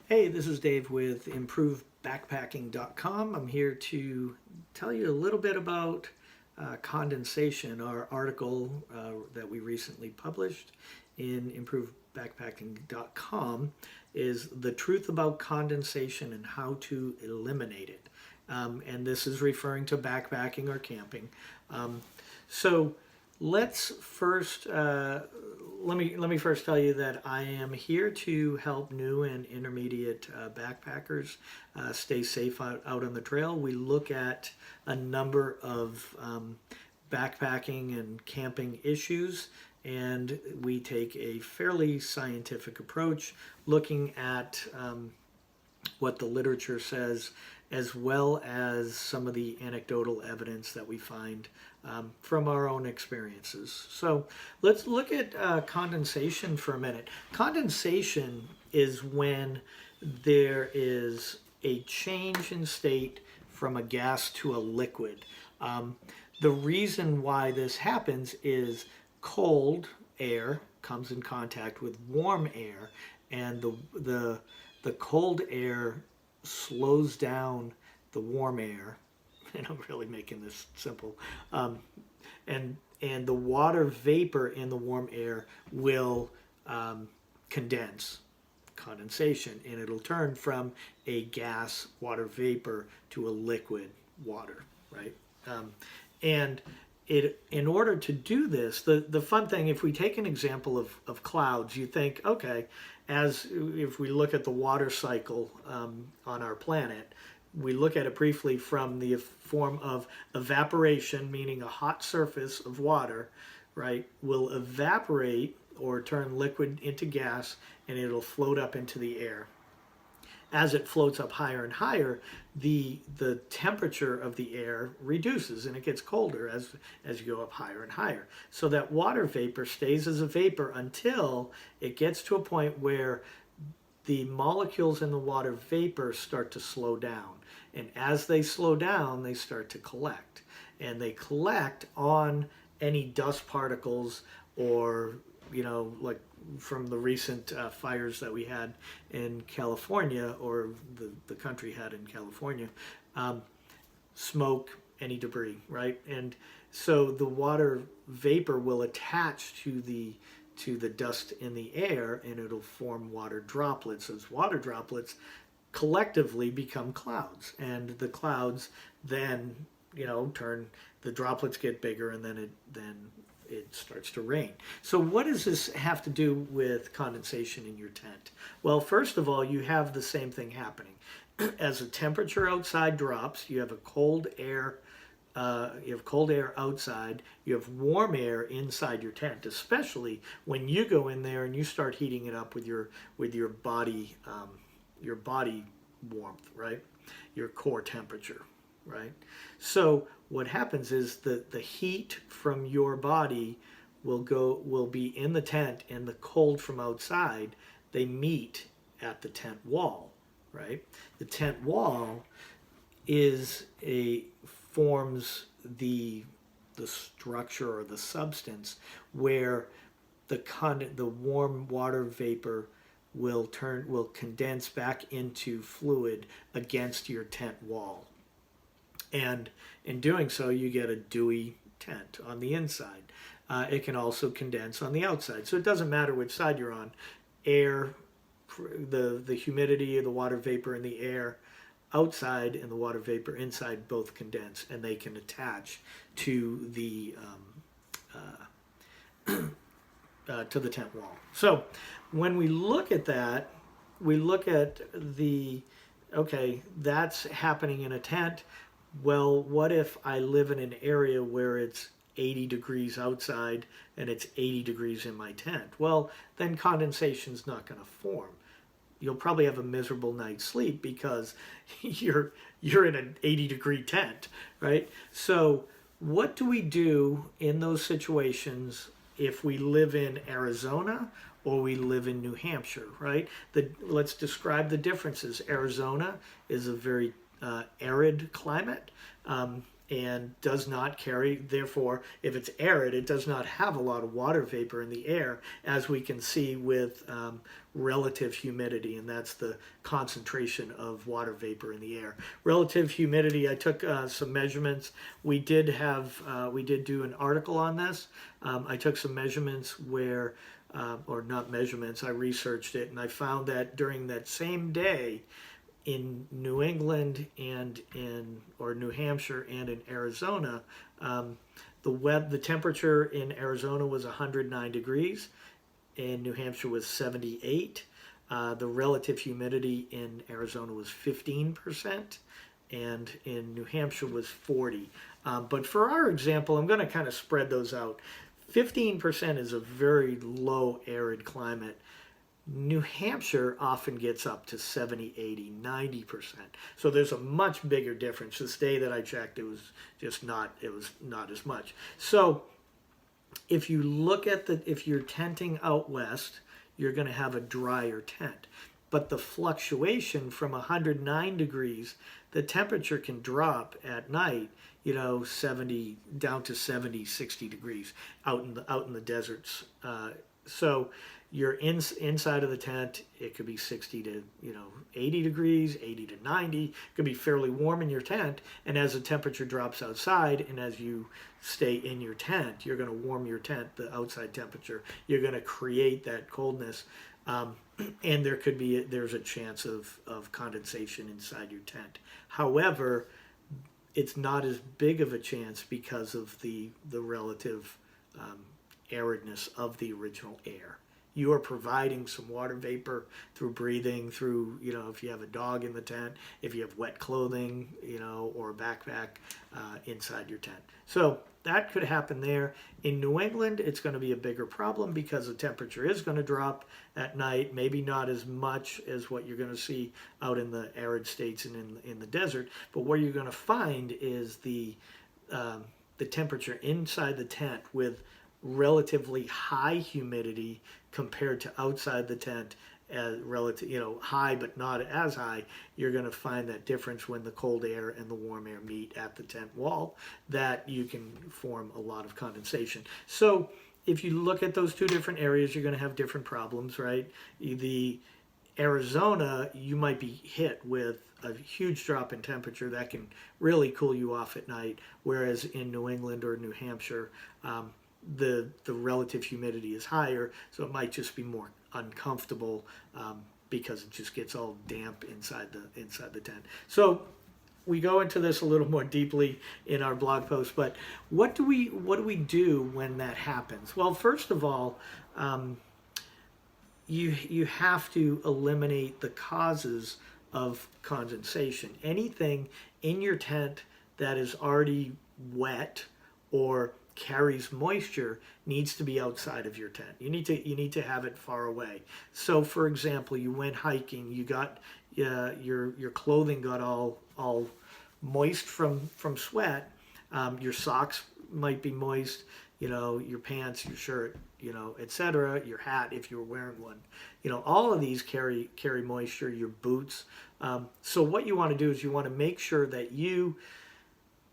Hey, this is Dave with ImprovedBackpacking.com. I'm here to tell you a little bit about condensation, our article that we recently published in ImprovedBackpacking.com is the truth about condensation and how to eliminate it. And this is referring to backpacking or camping. So let's first let me first tell you that I am here to help new and intermediate backpackers stay safe out on the trail. We look at a number of backpacking and camping issues, and we take a fairly scientific approach looking at what the literature says, as well as some of the anecdotal evidence that we find from our own experiences. So let's look at condensation for a minute. Condensation is when there is a change in state from a gas to a liquid. The reason why this happens is cold air comes in contact with warm air, and the cold air slows down the warm air, and I'm really making this simple, and the water vapor in the warm air will condense, condensation, and it'll turn from a gas water vapor to a liquid water, right? And in order to do this, the fun thing, if we take an example of clouds, you think, okay, as if we look at the water cycle on our planet, we look at it briefly from the form of evaporation, meaning a hot surface of water, right, will evaporate or turn liquid into gas, and it'll float up into the air. As it floats up higher and higher, the temperature of the air reduces and it gets colder as you go up higher and higher. So that water vapor stays as a vapor until it gets to a point where the molecules in the water vapor start to slow down. And as they slow down, they start to collect. And they collect on any dust particles, or, like from the recent fires that we had in California, or the country had in California, smoke, any debris, right? And so the water vapor will attach to the dust in the air, and it'll form water droplets. Those water droplets collectively become clouds, and the clouds then turn, the droplets get bigger, and then it starts to rain. So what does this have to do with condensation in your tent? Well, first of all, you have the same thing happening. As the temperature outside drops, you have a cold air. You have cold air outside. You have warm air inside your tent, especially when you go in there and you start heating it up with your body warmth, right? Your core temperature, right? So what happens is that the heat from your body will be in the tent, and the cold from outside, they meet at the tent wall, right? The tent wall forms the structure or the substance where the warm water vapor will condense back into fluid against your tent wall. And in doing so, you get a dewy tent on the inside. It can also condense on the outside. So it doesn't matter which side you're on. Air, the humidity of the water vapor in the air outside and the water vapor inside both condense, and they can attach to the tent wall. So when we look at that, we look at okay, that's happening in a tent. Well, what if I live in an area where it's 80 degrees outside and it's 80 degrees in my tent? Well, then condensation's not going to form. You'll probably have a miserable night's sleep because you're in an 80-degree tent, right? So what do we do in those situations if we live in Arizona or we live in New Hampshire, right? Let's describe the differences. Arizona is a very arid climate. and does not carry, therefore, if it's arid, it does not have a lot of water vapor in the air, as we can see with relative humidity, and that's the concentration of water vapor in the air. Relative humidity, I took some measurements. We did do an article on this. I took some measurements where, or not measurements, I researched it, and I found that during that same day, in New England and or New Hampshire and in Arizona, the temperature in Arizona was 109 degrees, in New Hampshire was 78. The relative humidity in Arizona was 15%, and in New Hampshire was 40. But for our example, I'm going to kind of spread those out. 15% is a very low arid climate. Not Hampshire often gets up to 70, 80, 90%. So there's a much bigger difference. This day that I checked, it was not as much. So if you look at if you're tenting out west, you're going to have a drier tent. But the fluctuation from 109 degrees, the temperature can drop at night, 70 down to 70, 60 degrees out in the deserts. So you're inside of the tent, it could be 60 to 80 degrees, 80 to 90. It could be fairly warm in your tent, and as the temperature drops outside and as you stay in your tent, you're going to warm your tent, the outside temperature. You're going to create that coldness, and there's a chance of condensation inside your tent. However, it's not as big of a chance because of the relative aridness of the original air. You are providing some water vapor through breathing, through, if you have a dog in the tent, if you have wet clothing, or a backpack inside your tent. So that could happen there. In New England, it's going to be a bigger problem because the temperature is going to drop at night, maybe not as much as what you're going to see out in the arid states and in the desert, but what you're going to find is the temperature inside the tent with relatively high humidity compared to outside the tent, high but not as high. You're going to find that difference when the cold air and the warm air meet at the tent wall, that you can form a lot of condensation. So if you look at those two different areas, you're going to have different problems, right? The Arizona, you might be hit with a huge drop in temperature that can really cool you off at night, whereas in New England or New Hampshire, the relative humidity is higher, so it might just be more uncomfortable because it just gets all damp inside the tent. So we go into this a little more deeply in our blog post, but what do we do when that happens? Well, first of all, you have to eliminate the causes of condensation. Anything in your tent that is already wet or carries moisture needs to be outside of your tent. You need to have it far away. So for example, you went hiking, you got your clothing got all moist from sweat. Your socks might be moist, your pants, your shirt, etc. Your hat if you were wearing one. All of these carry moisture, your boots. So what you want to do is you want to make sure that you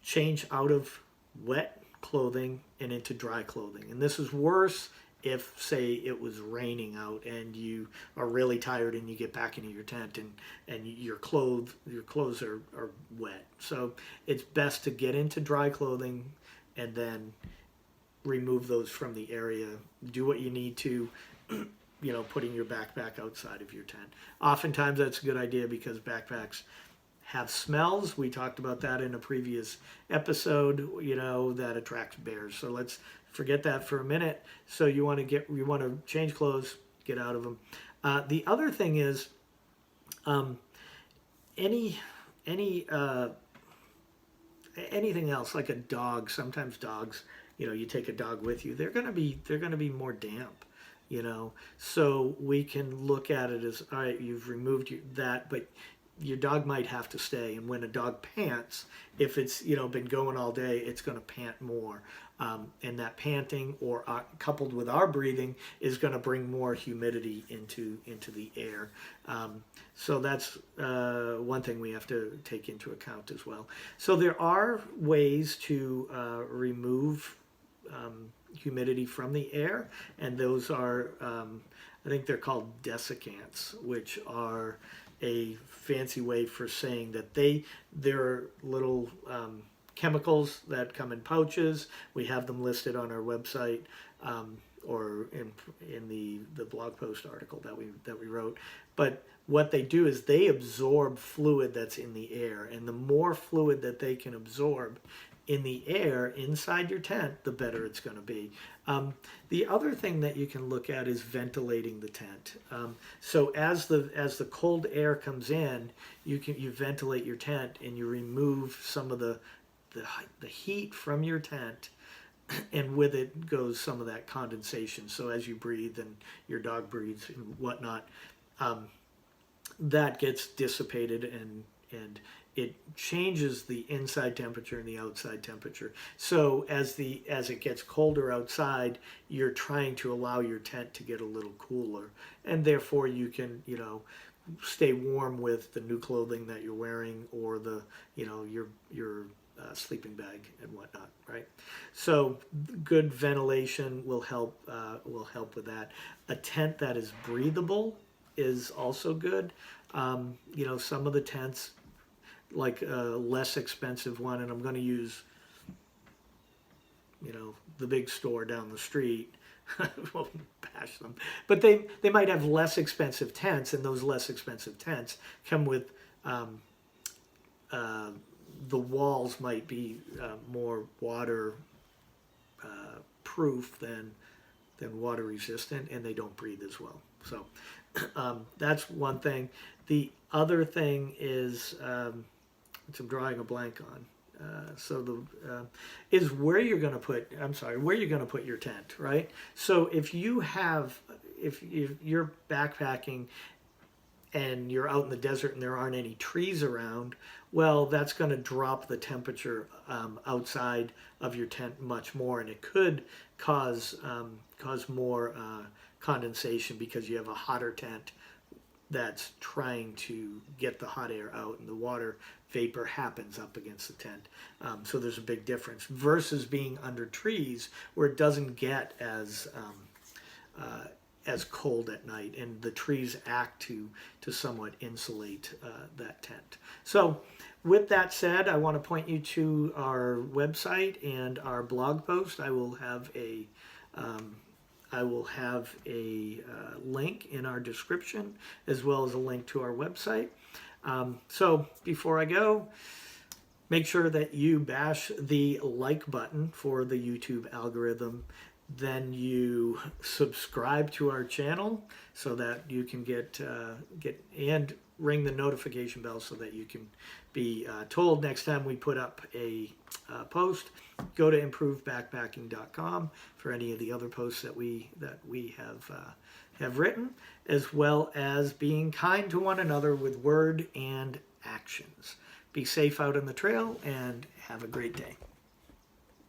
change out of wet clothing and into dry clothing. And this is worse if, say, it was raining out and you are really tired and you get back into your tent and your clothes are wet. So it's best to get into dry clothing and then remove those from the area. Do what you need to, putting your backpack outside of your tent. Oftentimes that's a good idea because backpacks have smells. We talked about that in a previous episode, that attracts bears. So let's forget that for a minute. So you want to change clothes, get out of them. The other thing is, anything else like a dog. Sometimes dogs, you take a dog with you, they're going to be more damp. So we can look at it as, all right, you've removed that, but your dog might have to stay. And when a dog pants, if it's been going all day, it's going to pant more. And that panting, or coupled with our breathing, is going to bring more humidity into the air. So that's one thing we have to take into account as well. So there are ways to remove humidity from the air, and those are, I think they're called desiccants, which are a fancy way for saying that they're little chemicals that come in pouches. We have them listed on our website, or in the blog post article that we wrote. But what they do is they absorb fluid that's in the air, and the more fluid that they can absorb in the air inside your tent, the better it's going to be. The other thing that you can look at is ventilating the tent. So as the cold air comes in, you ventilate your tent, and you remove some of the heat from your tent, and with it goes some of that condensation. So as you breathe and your dog breathes and whatnot, that gets dissipated, and it changes the inside temperature and the outside temperature. So as it gets colder outside, you're trying to allow your tent to get a little cooler, and therefore you can stay warm with the new clothing that you're wearing, or your sleeping bag and whatnot, right? So good ventilation will help with that. A tent that is breathable is also good. Some of the tents, like a less expensive one, and I'm going to use the big store down the street. Won't bash them, but they might have less expensive tents, and those less expensive tents come with the walls might be more water proof than water resistant, and they don't breathe as well. So that's one thing. The other thing is, which I'm drawing a blank on, is where you're going to put your tent, right? So if you're backpacking and you're out in the desert and there aren't any trees around, well, that's going to drop the temperature outside of your tent much more, and it could cause more condensation, because you have a hotter tent that's trying to get the hot air out, and the water vapor happens up against the tent. So there's a big difference versus being under trees, where it doesn't get as cold at night, and the trees act to somewhat insulate that tent. So with that said, I want to point you to our website and our blog post. I will have a link in our description, as well as a link to our website. So before I go, make sure that you bash the like button for the YouTube algorithm. Then you subscribe to our channel so that you can get and ring the notification bell so that you can be told next time we put up a post. Go to improvebackpacking.com for any of the other posts that we have written, as well as being kind to one another with word and actions. Be safe out on the trail, and have a great day.